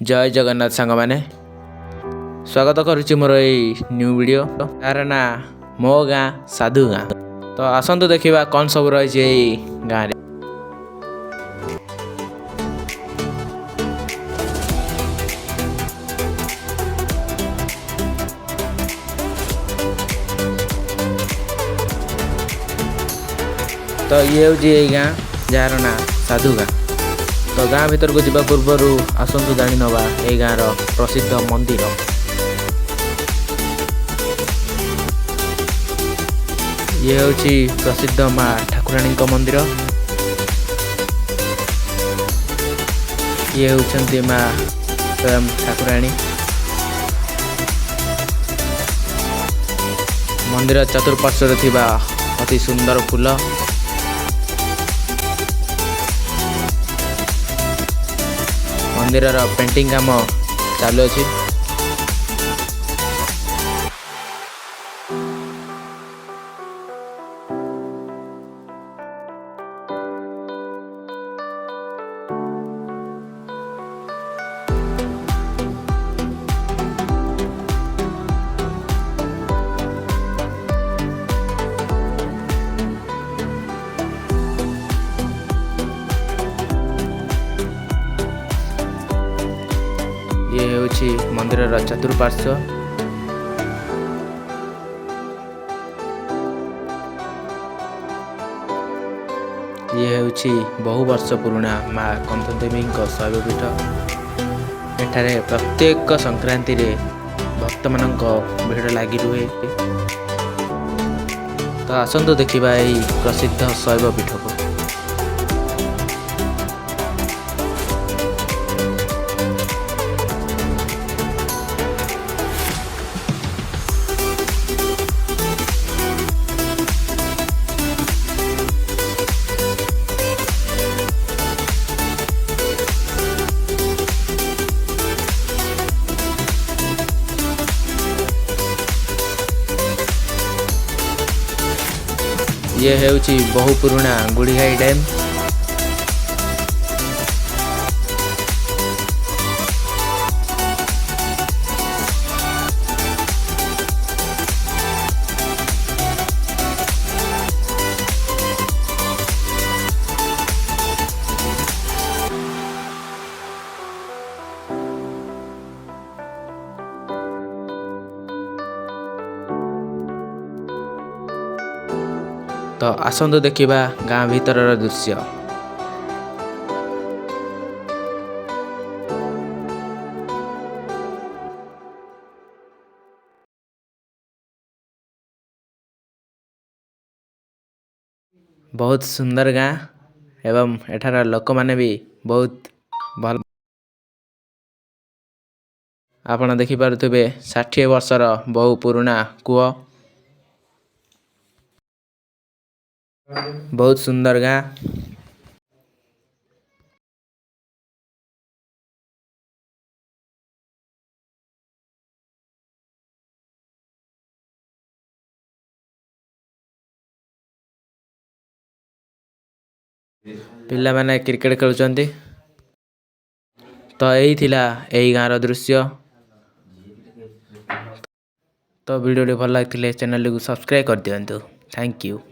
जय जगन्नाथ सांग मैंने स्वागत करुच्ची मोर न्यू वीडियो यार ना मो गाँ साधु गाँ। तो आसतु देखा कौन सब रही गाँव में। तो ये हूँ यही गाँ जार ना साधु गाँ। तो गाँ भीतर को जावा पूर्वर आसतु जानी नवा ये गाँव प्रसिद्ध मंदिर। ये हूँ प्रसिद्ध माँ ठाकुराणी मंदिर। ये होती माँ स्वयं ठाकुराणी। मंदिर चतुर्पार्श्वर थिबा अति सुंदर फूल। मंदिर पेंटिंग काम चालू अछि। ये होची मंदिर चतुर्पार्श्व। ये होची बहु वर्ष पुराना माँ कंठदेवी शैवपीठ। एठारे प्रत्येक संक्रांति रे भक्त मानक भीड़ लगी रुहे। तो आसतु देखा यही प्रसिद्ध शैवपीठ को। ये हेउची बहु पुराना गुड़ीघाई डैम। तो आसतु देखा गाँ भीतर दृश्य। बहुत सुंदर गाँ एवं एठार लोक माने भी बहुत भल। आपण देखि पारुथिबे 60 वर्षर बहु पुराना कूଅ। बहुत सुंदर गाँ। पिला माने क्रिकेट खेलुचंती। तो यही थिला यही गाँव दृश्य। तो वीडियो भल लगे चैनल को सब्सक्राइब कर दियंतु। Thank you.